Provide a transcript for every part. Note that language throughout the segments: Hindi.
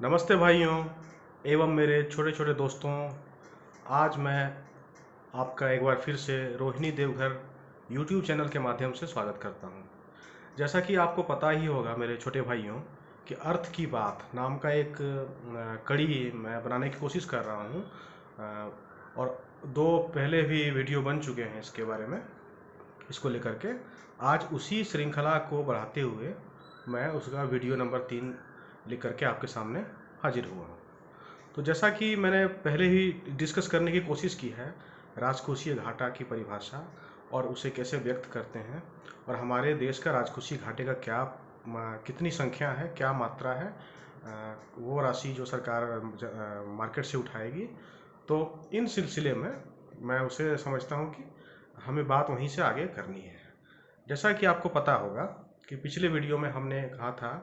नमस्ते भाइयों एवं मेरे छोटे छोटे दोस्तों। आज मैं आपका एक बार फिर से रोहिणी देवघर यूट्यूब चैनल के माध्यम से स्वागत करता हूं। जैसा कि आपको पता ही होगा मेरे छोटे भाइयों कि अर्थ की बात नाम का एक कड़ी मैं बनाने की कोशिश कर रहा हूं। और दो पहले भी वीडियो बन चुके हैं इसके बारे में, इसको लेकर के। आज उसी श्रृंखला को बढ़ाते हुए मैं उसका वीडियो नंबर 3 लिख करके आपके सामने हाजिर हुआ हूँ। तो जैसा कि मैंने पहले ही डिस्कस करने की कोशिश की है, राजकोषीय घाटा की परिभाषा और उसे कैसे व्यक्त करते हैं, और हमारे देश का राजकोषीय घाटे का क्या कितनी संख्या है, क्या मात्रा है, वो राशि जो सरकार मार्केट से उठाएगी। तो इन सिलसिले में मैं उसे समझता हूँ कि हमें बात वहीं से आगे करनी है। जैसा कि आपको पता होगा कि पिछले वीडियो में हमने कहा था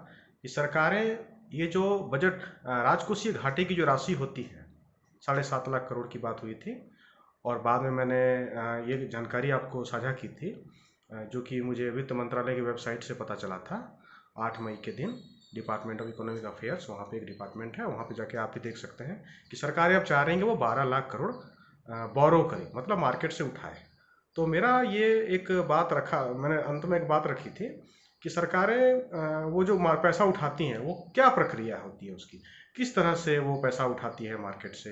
कि सरकारें ये जो बजट राजकोषीय घाटे की जो राशि होती है 7.5 लाख करोड़ की बात हुई थी। और बाद में मैंने ये जानकारी आपको साझा की थी, जो कि मुझे वित्त मंत्रालय की वेबसाइट से पता चला था 8 मई के दिन। डिपार्टमेंट ऑफ इकोनॉमिक अफेयर्स, वहाँ पे एक डिपार्टमेंट है, वहाँ पे जाके आप भी देख सकते हैं कि सरकारें अब चाह रही हैं कि वो 12 लाख करोड़ बोरो करे, मतलब मार्केट से उठाए। तो मेरा ये एक बात रखा, मैंने अंत में एक बात रखी थी कि सरकारें वो जो पैसा उठाती हैं वो क्या प्रक्रिया होती है उसकी, किस तरह से वो पैसा उठाती है मार्केट से,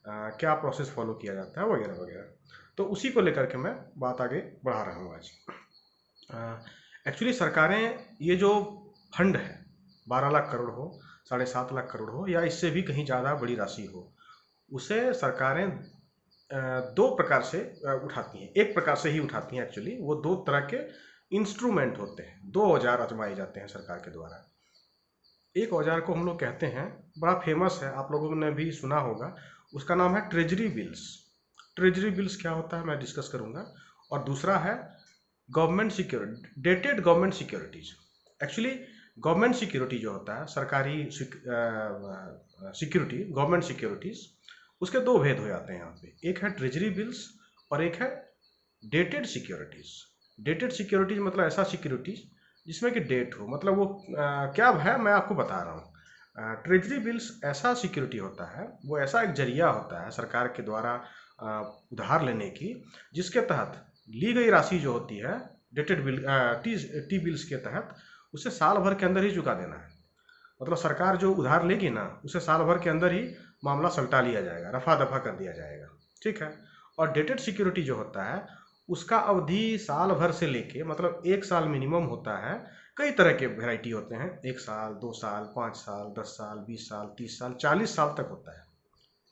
क्या प्रोसेस फॉलो किया जाता है, वगैरह वगैरह। तो उसी को लेकर के मैं बात आगे बढ़ा रहा हूँ आज। एक्चुअली सरकारें ये जो फंड है, 12 लाख करोड़ हो, 7.5 लाख करोड़ हो, या इससे भी कहीं ज़्यादा बड़ी राशि हो, उसे सरकारें दो प्रकार से उठाती हैं। एक प्रकार से ही उठाती हैं। एक्चुअली वो दो तरह के इंस्ट्रूमेंट होते हैं, दो औजार आजमाए जाते हैं सरकार के द्वारा। एक औजार को हम लोग कहते हैं, बड़ा फेमस है, आप लोगों ने भी सुना होगा, उसका नाम है ट्रेजरी बिल्स। ट्रेजरी बिल्स क्या होता है मैं डिस्कस करूंगा। और दूसरा है government security, dated government securities. Actually government security जो होता है, सरकारी सिक्योरिटी, गवर्नमेंट सिक्योरिटीज, उसके दो भेद हो जाते हैं यहाँ पे। एक है ट्रेजरी बिल्स और एक है डेटेड सिक्योरिटीज। डेटेड सिक्योरिटीज मतलब ऐसा सिक्योरिटीज जिसमें कि डेट हो, मतलब वो क्या है मैं आपको बता रहा हूँ। ट्रेजरी बिल्स ऐसा सिक्योरिटी होता है, वो ऐसा एक जरिया होता है सरकार के द्वारा उधार लेने की, जिसके तहत ली गई राशि जो होती है डेटेड बिल टी बिल्स के तहत, उसे साल भर के अंदर ही चुका देना है। मतलब सरकार जो उधार लेगी ना, उसे साल भर के अंदर ही मामला सलटा लिया जाएगा, रफा दफा कर दिया जाएगा। ठीक है। और डेटेड सिक्योरिटी जो होता है, उसका अवधि साल भर से लेके, मतलब 1 साल मिनिमम होता है। कई तरह के वेराइटी होते हैं, 1 साल, 2 साल, 5 साल, 10 साल, 20 साल, 30 साल, 40 साल तक होता है।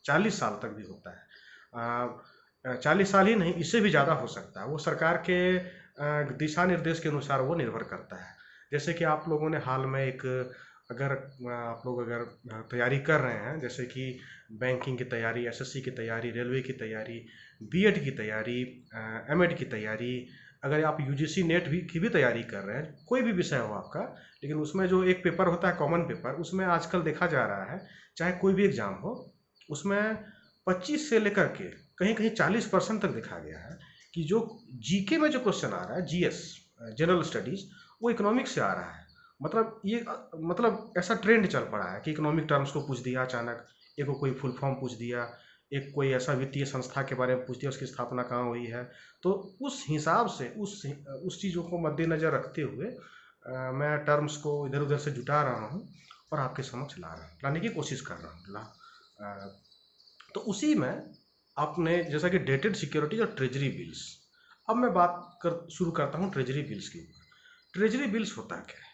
40 साल तक भी होता है। 40 साल ही नहीं, इससे भी ज़्यादा हो सकता है। वो सरकार के दिशा निर्देश के अनुसार वो निर्भर करता है। जैसे कि आप लोगों ने हाल में एक, अगर आप लोग अगर तैयारी कर रहे हैं, जैसे कि बैंकिंग की तैयारी, एसएससी की तैयारी, रेलवे की तैयारी, बीएड की तैयारी, एमएड की तैयारी, अगर आप यूजीसी नेट भी की भी तैयारी कर रहे हैं, कोई भी विषय हो आपका, लेकिन उसमें जो एक पेपर होता है कॉमन पेपर, उसमें आजकल देखा जा रहा है, चाहे कोई भी एग्जाम हो, उसमें 25 से लेकर के कहीं कहीं 40% तक देखा गया है कि जो जीके में जो क्वेश्चन आ रहा है, जीएस, जनरल स्टडीज, वो इकोनॉमिक्स से आ रहा है। मतलब ये मतलब ऐसा ट्रेंड चल पड़ा है कि इकोनॉमिक टर्म्स को पूछ दिया अचानक, एक को कोई फुल फॉर्म पूछ दिया, एक कोई ऐसा वित्तीय संस्था के बारे में पूछ दिया, उसकी स्थापना कहाँ हुई है। तो उस हिसाब से उस चीज़ों को मद्देनज़र रखते हुए मैं टर्म्स को इधर उधर से जुटा रहा हूँ और आपके समक्ष लाने की कोशिश कर रहा हूँ। तो उसी में आपने, जैसा कि डेटेड सिक्योरिटीज और ट्रेजरी बिल्स, अब मैं बात शुरू करता हूँ ट्रेजरी बिल्स की। ट्रेजरी बिल्स होता क्या है?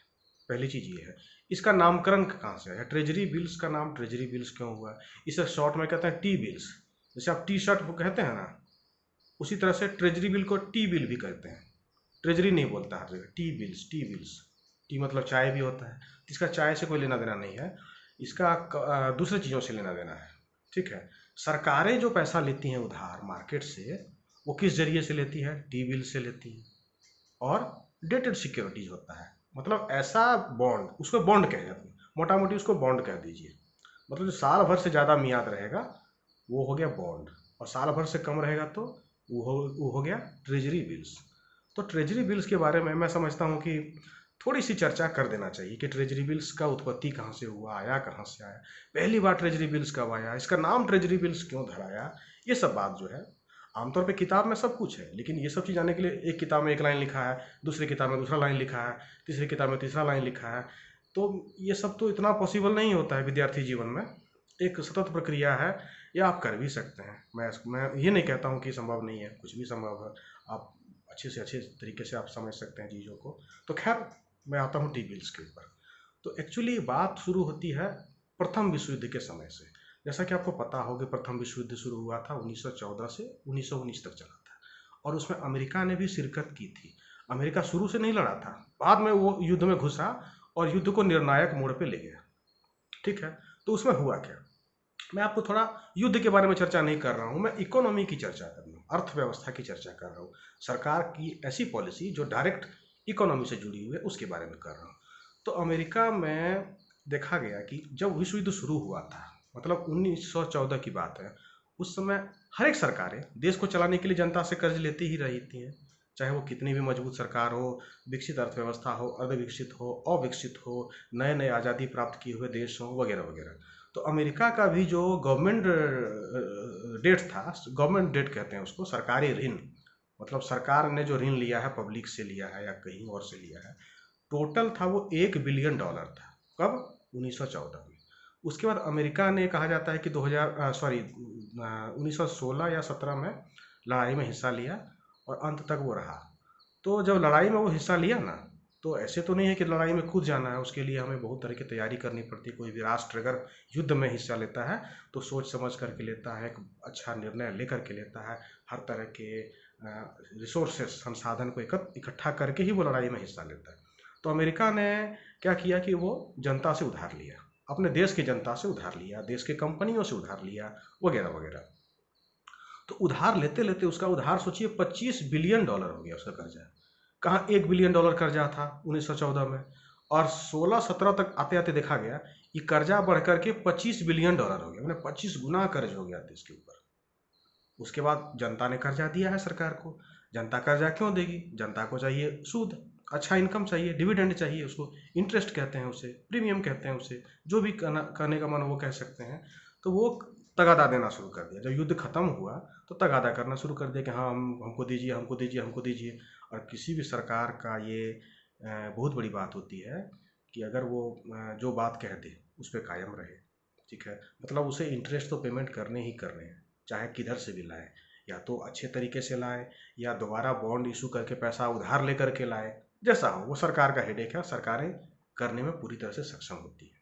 पहली चीज़ ये है, इसका नामकरण कहाँ से है? ट्रेजरी बिल्स का नाम ट्रेजरी बिल्स क्यों हुआ? इसे शॉर्ट में कहते हैं टी बिल्स। जैसे आप टी शर्ट को कहते हैं ना, उसी तरह से ट्रेजरी बिल को टी बिल भी कहते हैं। ट्रेजरी नहीं बोलता हर जगह, T bills, T bills. T मतलब चाय भी होता है, इसका चाय से कोई लेना देना नहीं है, इसका दूसरे चीज़ों से लेना देना है। ठीक है। सरकारें जो पैसा लेती हैं उधार मार्केट से, वो किस जरिए से लेती है? टी बिल से लेती है। और डेटेड सिक्योरिटीज होता है, मतलब ऐसा बॉन्ड, उसको बॉन्ड कह जाते हैं, मोटा मोटी उसको बॉन्ड कह दीजिए। मतलब जो साल भर से ज़्यादा मियाद रहेगा वो हो गया बॉन्ड, और साल भर से कम रहेगा तो वो हो गया ट्रेजरी बिल्स। तो ट्रेजरी बिल्स के बारे में मैं समझता हूँ कि थोड़ी सी चर्चा कर देना चाहिए कि ट्रेजरी बिल्स का उत्पत्ति कहाँ से हुआ, आया कहाँ से आया, पहली बार ट्रेजरी बिल्स कब आया, इसका नाम ट्रेजरी बिल्स क्यों धराया। ये सब बात जो है आमतौर पे किताब में सब कुछ है, लेकिन ये सब चीज़ जानने के लिए एक किताब में एक लाइन लिखा है, दूसरी किताब में दूसरा लाइन लिखा है, तीसरी किताब में तीसरा लाइन लिखा है, तो ये सब तो इतना पॉसिबल नहीं होता है विद्यार्थी जीवन में। एक सतत प्रक्रिया है, ये आप कर भी सकते हैं। मैं ये नहीं कहता हूँ कि संभव नहीं है, कुछ भी संभव है। आप अच्छे से अच्छे तरीके से आप समझ सकते हैं चीज़ों को। तो खैर मैं आता हूँ टी बिल्स के ऊपर। तो एक्चुअली बात शुरू होती है प्रथम विश्व युद्ध के समय से। जैसा कि आपको पता हो कि प्रथम विश्व युद्ध शुरू हुआ था 1914 से 1919 तक चला था, और उसमें अमेरिका ने भी शिरकत की थी। अमेरिका शुरू से नहीं लड़ा था, बाद में वो युद्ध में घुसा और युद्ध को निर्णायक मोड़ पे ले गया। ठीक है, तो उसमें हुआ क्या, मैं आपको थोड़ा युद्ध के बारे में चर्चा नहीं कर रहा हूँ, मैं इकोनॉमी की चर्चा कर रहा हूँ, अर्थव्यवस्था की चर्चा कर रहा हूँ, सरकार की ऐसी पॉलिसी जो डायरेक्ट इकोनॉमी से जुड़ी हुई है उसके बारे में कर रहा हूँ। तो अमेरिका में देखा गया कि जब विश्व युद्ध शुरू हुआ था, मतलब 1914 की बात है, उस समय हर एक सरकारें देश को चलाने के लिए जनता से कर्ज लेती ही रही थी, चाहे वो कितनी भी मजबूत सरकार हो, विकसित अर्थव्यवस्था हो, अर्धविकसित हो, अविकसित हो, नए नए आज़ादी प्राप्त किए हुए देश हों, वगैरह वगैरह। तो अमेरिका का भी जो गवर्नमेंट डेट था, गवर्नमेंट डेट कहते हैं उसको, सरकारी ऋण, मतलब सरकार ने जो ऋण लिया है, पब्लिक से लिया है या कहीं और से लिया है, टोटल था वो $1 बिलियन था। कब? 1914 में। उसके बाद अमेरिका ने, कहा जाता है कि 1916 या 17 में लड़ाई में हिस्सा लिया और अंत तक वो रहा। तो जब लड़ाई में वो हिस्सा लिया ना, तो ऐसे तो नहीं है कि लड़ाई में कूद जाना है, उसके लिए हमें बहुत तरह की तैयारी करनी पड़ती है। कोई भी राष्ट्र अगर युद्ध में हिस्सा लेता है तो सोच समझ करके लेता है, एक अच्छा निर्णय लेकर के लेता है, हर तरह के रिसोर्सेस, संसाधन को इकट्ठा करके ही वो लड़ाई में हिस्सा लेता है। तो अमेरिका ने क्या किया कि वो जनता से उधार लिया, अपने देश की जनता से उधार लिया, देश के कंपनियों से उधार लिया, वगैरह वगैरह। तो उधार लेते लेते उसका उधार सोचिए $25 बिलियन हो गया उसका कर्जा। कहाँ $1 बिलियन कर्जा था 1914 में, और 16-17 तक आते आते देखा गया ये कर्जा बढ़ करके $25 बिलियन हो गया, मैंने 25 गुना कर्ज हो गया देश के ऊपर। उसके बाद जनता ने कर्जा दिया है सरकार को। जनता कर्जा क्यों देगी? जनता को चाहिए सूद, अच्छा इनकम चाहिए, डिविडेंड चाहिए, उसको इंटरेस्ट कहते हैं, उसे प्रीमियम कहते हैं, उसे जो भी कहने का मन वो कह सकते हैं। तो वो तगादा देना शुरू कर दिया। जब युद्ध खत्म हुआ तो तगादा करना शुरू कर दिया कि हाँ हमको दीजिए, हमको दीजिए, हमको दीजिए। और किसी भी सरकार का ये बहुत बड़ी बात होती है कि अगर वो जो बात कह दे उस पर कायम रहे। ठीक है, मतलब उसे इंटरेस्ट तो पेमेंट करने ही करने हैं, चाहे किधर से भी लाए, या तो अच्छे तरीके से लाए या दोबारा बॉन्ड इशू करके पैसा उधार लेकर के लाए, जैसा हो, वो सरकार का हेडेक है, सरकारें करने में पूरी तरह से सक्षम होती है।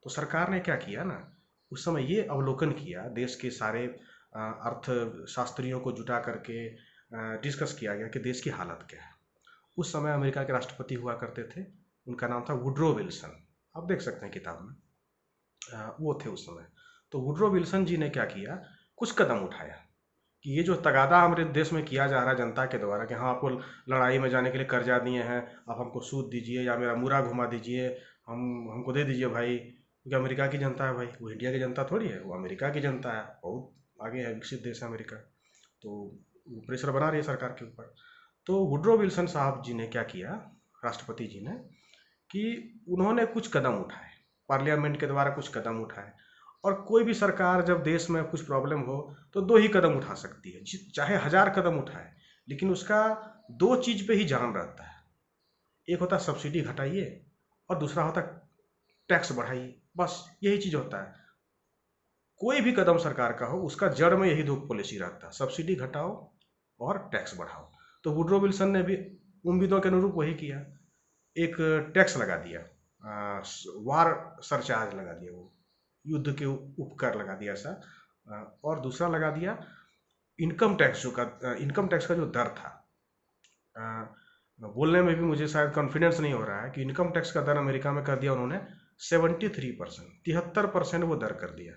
तो सरकार ने क्या किया ना, उस समय ये अवलोकन किया, देश के सारे अर्थशास्त्रियों को जुटा करके डिस्कस किया गया कि देश की हालत क्या है। उस समय अमेरिका के राष्ट्रपति हुआ करते थे, उनका नाम था वुडरो विल्सन, आप देख सकते हैं किताब में, वो थे उस समय। तो वुडरो विल्सन जी ने क्या किया, कुछ कदम उठाया कि ये जो तगादा हमारे देश में किया जा रहा है जनता के द्वारा कि हाँ आपको लड़ाई में जाने के लिए कर्जा दिए हैं, आप हमको सूद दीजिए या मेरा मुरा घुमा दीजिए, हमको दे दीजिए भाई, क्योंकि अमेरिका की जनता है भाई, वो इंडिया की जनता थोड़ी है, वो अमेरिका की जनता है, बहुत आगे है, विकसित देश है अमेरिका। तो वो प्रेशर बना रही है सरकार के ऊपर। तो वुडरो विल्सन साहब जी ने क्या किया, राष्ट्रपति जी ने, कि उन्होंने कुछ कदम उठाए, पार्लियामेंट के द्वारा कुछ कदम उठाए। और कोई भी सरकार जब देश में कुछ प्रॉब्लम हो तो दो ही कदम उठा सकती है, चाहे 1000 कदम उठाए, लेकिन उसका दो चीज पे ही जान रहता है। एक होता है सब्सिडी घटाइए और दूसरा होता है टैक्स बढ़ाइए, बस यही चीज होता है। कोई भी कदम सरकार का हो उसका जड़ में यही दो पॉलिसी रहता है, सब्सिडी घटाओ और टैक्स बढ़ाओ। तो वुडरो विल्सन ने भी उम्मीदों के अनुरूप वही किया, एक टैक्स लगा दिया, वार सरचार्ज लगा दिया, वो युद्ध के उपकर लगा दिया ऐसा। और दूसरा लगा दिया इनकम टैक्स, इनकम टैक्स का जो दर था, बोलने में भी मुझे शायद कॉन्फिडेंस नहीं हो रहा है कि इनकम टैक्स का दर अमेरिका में कर दिया उन्होंने 73%, 73% वो दर कर दिया।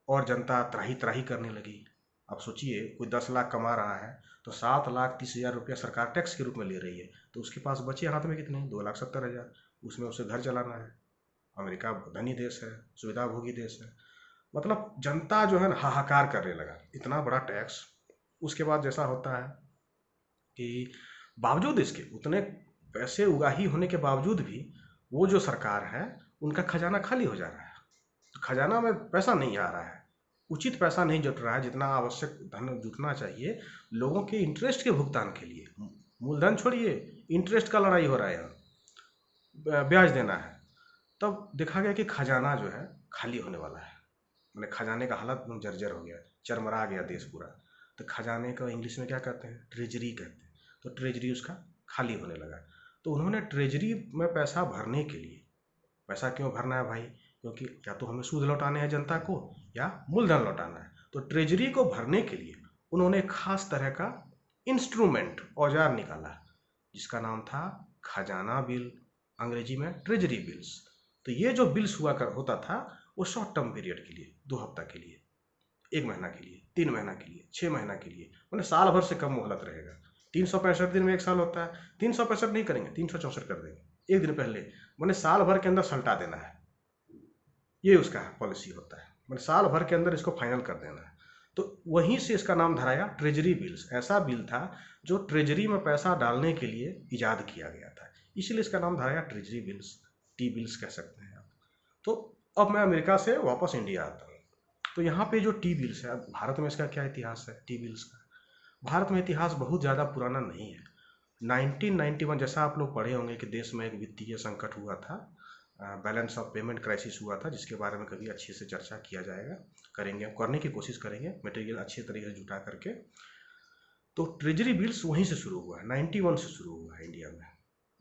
और जनता त्राही त्राही करने लगी। आप सोचिए कोई 10 लाख कमा रहा है तो 7,30,000 रुपया सरकार टैक्स के रूप में ले रही है, तो उसके पास बचे हाथ में कितने, 2,70,000, उसमें उसे घर चलाना है। अमेरिका धनी देश है, सुविधा भोगी देश है, मतलब जनता जो है ना हाहाकार करने लगा, इतना बड़ा टैक्स। उसके बाद जैसा होता है कि बावजूद इसके उतने पैसे उगाही होने के बावजूद भी वो जो सरकार है उनका खजाना खाली हो जा रहा है। तो खजाना में पैसा नहीं आ रहा है, उचित पैसा नहीं जुट रहा है जितना आवश्यक धन जुटना चाहिए लोगों के इंटरेस्ट के भुगतान के लिए। मूलधन छोड़िए, इंटरेस्ट का लड़ाई हो रहा है यहाँ, ब्याज देना है। तब देखा गया कि खजाना जो है खाली होने वाला है, मैंने खजाने का हालत जर्जर हो गया, चरमरा गया देश पूरा। तो खजाने का इंग्लिश में क्या कहते हैं? ट्रेजरी कहते हैं। तो ट्रेजरी उसका खाली होने लगा। तो उन्होंने ट्रेजरी में पैसा भरने के लिए, पैसा क्यों भरना है भाई? क्योंकि या तो हमें सूद लौटाने हैं जनता को या मूलधन लौटाना है। तो ट्रेजरी को भरने के लिए उन्होंने खास तरह का इंस्ट्रूमेंट, औजार निकाला जिसका नाम था खजाना बिल, अंग्रेजी में ट्रेजरी बिल्स। तो ये जो बिल्स होता था वो शॉर्ट टर्म पीरियड के लिए, 2 हफ्ता के लिए, 1 महीना के लिए, 3 महीना के लिए, 6 महीना के लिए, मतलब साल भर से कम मोहलत रहेगा। 365 दिन में 1 साल होता है, 365 नहीं करेंगे, 364 कर देंगे, 1 दिन पहले, मैंने साल भर के अंदर सल्टा देना है। ये उसका पॉलिसी होता है, मैंने साल भर के अंदर इसको फाइनल कर देना है। तो वहीं से इसका नाम धराया ट्रेजरी बिल्स। ऐसा बिल था जो ट्रेजरी में पैसा डालने के लिए इजाद किया गया था, इसलिए इसका नाम धराया ट्रेजरी बिल्स, टी बिल्स कह सकते हैं आप। तो अब मैं अमेरिका से वापस इंडिया आता हूँ। तो यहाँ पे जो टी बिल्स है, भारत में इसका क्या इतिहास है टी बिल्स का? भारत में इतिहास बहुत ज़्यादा पुराना नहीं है। 1991, जैसा आप लोग पढ़े होंगे कि देश में एक वित्तीय संकट हुआ था, बैलेंस ऑफ पेमेंट क्राइसिस हुआ था, जिसके बारे में कभी अच्छे से चर्चा किया जाएगा, करेंगे, करने की कोशिश करेंगे मटेरियल अच्छे तरीके से जुटा करके। तो ट्रेजरी बिल्स वहीं से शुरू हुआ है, 91 से शुरू हुआ है इंडिया में,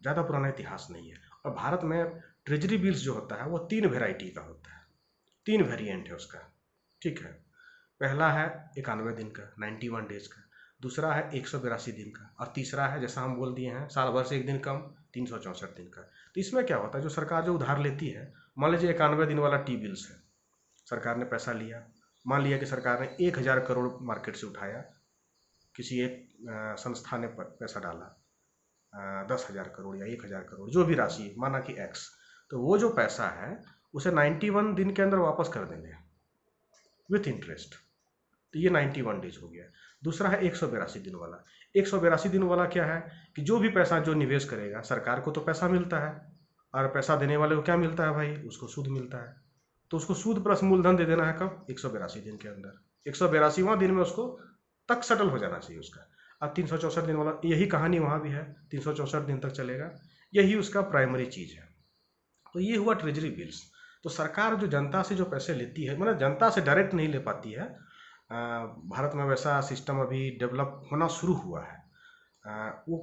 ज़्यादा पुराना इतिहास नहीं है। और भारत में ट्रेजरी बिल्स जो होता है वो 3 वेराइटी का होता है, 3 वेरिएंट है उसका, ठीक है। पहला है 91 दिन का, 91 डेज का, दूसरा है 182 दिन का, और तीसरा है जैसा हम बोल दिए हैं साल भर से 1 दिन कम, 364 दिन का। तो इसमें क्या होता है, जो सरकार जो उधार लेती है, मान लीजिए 91 दिन वाला टी बिल्स है, सरकार ने पैसा लिया, मान लिया कि सरकार ने 1000 करोड़ मार्केट से उठाया, किसी एक संस्था ने पैसा डाला 10,000 करोड़ या 1000 करोड़, जो भी राशि माना कि एक्स, तो वो जो पैसा है उसे 91 दिन के अंदर वापस कर देंगे विथ इंटरेस्ट। तो ये 91 डेज हो गया। दूसरा है 182 दिन वाला। 182 दिन वाला क्या है कि जो भी पैसा जो निवेश करेगा, सरकार को तो पैसा मिलता है, और पैसा देने वाले को क्या मिलता है भाई? उसको सूद मिलता है। तो उसको सूद प्लस मूलधन दे देना है कब? 182 दिन के अंदर। 182वां दिन में उसको तक सेटल हो जाना चाहिए उसका। अब 364 दिन वाला, यही कहानी वहाँ भी है, 364 दिन तक चलेगा, यही उसका प्राइमरी चीज़ है। तो ये हुआ ट्रेजरी बिल्स। तो सरकार जो जनता से जो पैसे लेती है, मतलब जनता से डायरेक्ट नहीं ले पाती है, भारत में वैसा सिस्टम अभी डेवलप होना शुरू हुआ है। वो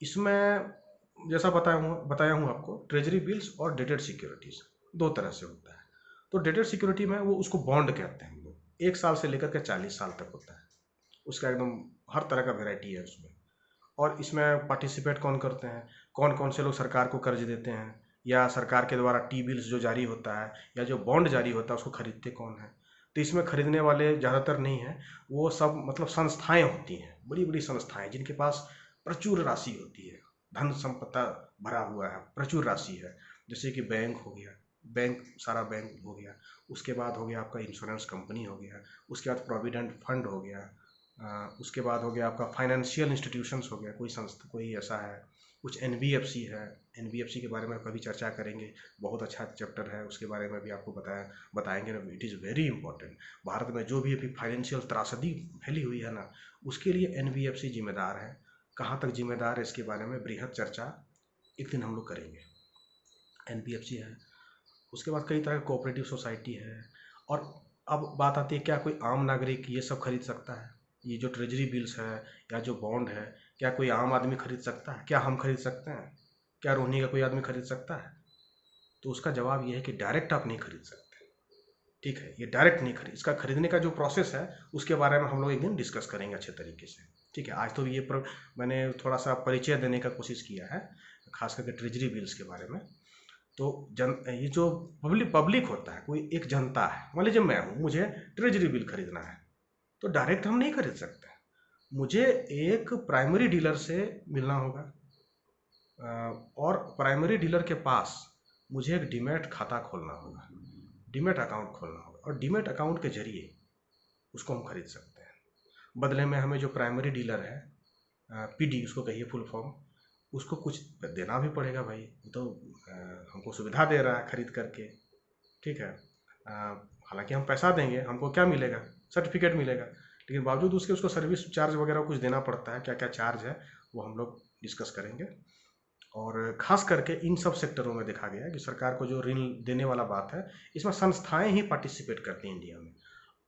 इसमें जैसा बताया हूँ आपको, ट्रेजरी बिल्स और डेटेड सिक्योरिटीज़ 2 तरह से होता है। तो डेटेड सिक्योरिटी में वो उसको बॉन्ड कहते हैं हम लोग, 1 साल से लेकर के 40 साल तक होता है, उसका एकदम हर तरह का वेराइटी है उसमें। और इसमें पार्टिसिपेट कौन करते हैं, कौन कौन से लोग सरकार को कर्ज देते हैं, या सरकार के द्वारा टी बिल्स जो जारी होता है या जो बॉन्ड जारी होता है उसको खरीदते कौन है? तो इसमें खरीदने वाले ज़्यादातर नहीं हैं, वो सब मतलब संस्थाएं होती हैं, बड़ी बड़ी संस्थाएं जिनके पास प्रचुर राशि होती है, धन संपदा भरा हुआ है, प्रचुर राशि है। जैसे कि बैंक हो गया, बैंक सारा बैंक हो गया, उसके बाद हो गया आपका इंश्योरेंस कंपनी हो गया, उसके बाद प्रोविडेंट फंड हो गया, उसके बाद हो गया आपका फाइनेंशियल इंस्टीट्यूशंस हो गया, कोई संस्था कोई ऐसा है, कुछ एनबीएफसी है, एनबीएफसी के बारे में कभी चर्चा करेंगे, बहुत अच्छा चैप्टर है, उसके बारे में भी आपको बताएंगे ना, it is very important. Bharat में जो भी अभी फाइनेंशियल त्रासदी फैली हुई है ना, उसके लिए एनबीएफसी जिम्मेदार है। कहाँ तक जिम्मेदार है इसके बारे में बृहद चर्चा एक दिन हम लोग करेंगे। एनबीएफसी है, उसके बाद कई तरह की कोऑपरेटिव सोसाइटी है। और अब बात आती है, क्या कोई आम नागरिक ये सब खरीद सकता है? ये जो ट्रेजरी बिल्स है या जो बॉन्ड है, क्या कोई आम आदमी खरीद सकता है? क्या हम खरीद सकते हैं? क्या रोहिणी का कोई आदमी खरीद सकता है? तो उसका जवाब ये है कि डायरेक्ट आप नहीं खरीद सकते, ठीक है। ये डायरेक्ट नहीं खरीद, इसका खरीदने का जो प्रोसेस है उसके बारे में हम लोग एक दिन डिस्कस करेंगे अच्छे तरीके से, ठीक है। आज तो ये मैंने थोड़ा सा परिचय देने का कोशिश किया है, खास करके ट्रेजरी बिल्स के बारे में। तो ये जो पब्लिक होता है, कोई एक जनता है, मान लीजिए मैं हूँ, मुझे ट्रेजरी बिल खरीदना है, तो डायरेक्ट हम नहीं खरीद सकते, मुझे एक प्राइमरी डीलर से मिलना होगा, और प्राइमरी डीलर के पास मुझे एक डीमैट खाता खोलना होगा, डीमैट अकाउंट खोलना होगा, और डीमैट अकाउंट के जरिए उसको हम खरीद सकते हैं। बदले में हमें जो प्राइमरी डीलर है, पीडी उसको कहिए फुल फॉर्म, उसको कुछ देना भी पड़ेगा भाई, वो तो हमको सुविधा दे रहा है खरीद करके, ठीक है। हालांकि हम पैसा देंगे, हमको क्या मिलेगा, सर्टिफिकेट मिलेगा, लेकिन बावजूद उसके उसको सर्विस चार्ज वगैरह कुछ देना पड़ता है। क्या क्या चार्ज है वो हम लोग डिस्कस करेंगे। और ख़ास करके इन सब सेक्टरों में देखा गया है कि सरकार को जो ऋण देने वाला बात है, इसमें संस्थाएं ही पार्टिसिपेट करती हैं इंडिया में।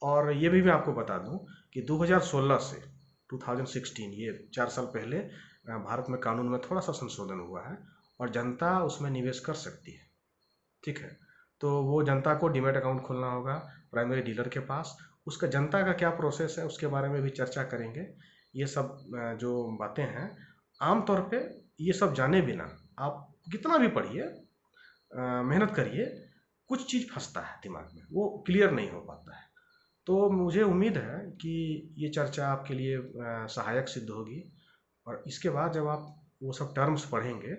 और ये भी मैं आपको बता दूं कि 2016 से 2016, ये 4 साल पहले भारत में कानून में थोड़ा सा संशोधन हुआ है और जनता उसमें निवेश कर सकती है, ठीक है। तो वो जनता को डीमैट अकाउंट खोलना होगा प्राइमरी डीलर के पास। उसका जनता का क्या प्रोसेस है उसके बारे में भी चर्चा करेंगे। ये सब जो बातें हैं, आमतौर पे ये सब जाने बिना आप कितना भी पढ़िए, मेहनत करिए, कुछ चीज़ फंसता है दिमाग में, वो क्लियर नहीं हो पाता है। तो मुझे उम्मीद है कि ये चर्चा आपके लिए सहायक सिद्ध होगी। और इसके बाद जब आप वो सब टर्म्स पढ़ेंगे,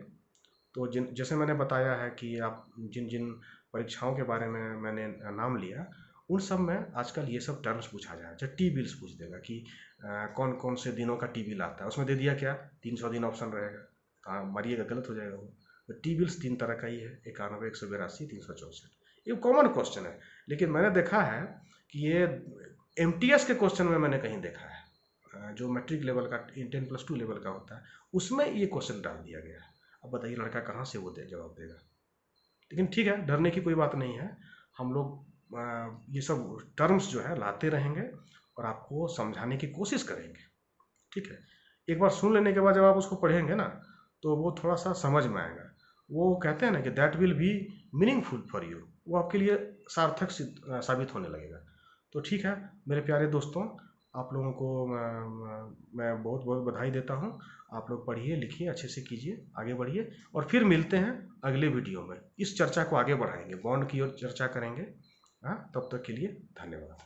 तो जिन जैसे मैंने बताया है कि आप जिन जिन परीक्षाओं के बारे में मैंने नाम लिया, उन सब में आजकल ये सब टर्म्स पूछा जाए। जैसे टी बिल्स पूछ देगा कि कौन कौन से दिनों का टी बिल आता है, उसमें दे दिया क्या 300 दिन ऑप्शन रहेगा, हाँ मारिएगा, गलत हो जाएगा वो। तो टी बिल्स 3 तरह का ही है, 91, 182, 364। ये कॉमन क्वेश्चन है, लेकिन मैंने देखा है कि ये MTS के क्वेश्चन में मैंने कहीं देखा है, जो मैट्रिक लेवल का 10+2 लेवल का होता है, उसमें ये क्वेश्चन डाल दिया गया है। अब बताइए लड़का कहाँ से वो जवाब देगा। लेकिन ठीक है, डरने की कोई बात नहीं है। हम लोग ये सब टर्म्स जो है लाते रहेंगे और आपको समझाने की कोशिश करेंगे, ठीक है। एक बार सुन लेने के बाद जब आप उसको पढ़ेंगे ना, तो वो थोड़ा सा समझ में आएगा। वो कहते हैं ना कि that will be meaningful for you, वो आपके लिए सार्थक साबित होने लगेगा। तो ठीक है मेरे प्यारे दोस्तों, आप लोगों को मैं बहुत बहुत बधाई देता हूँ। आप लोग पढ़िए, लिखिए, अच्छे से कीजिए, आगे बढ़िए, और फिर मिलते हैं अगले वीडियो में। इस चर्चा को आगे बढ़ाएंगे, बॉन्ड की ओर चर्चा करेंगे। हाँ, तब तक के लिए धन्यवाद।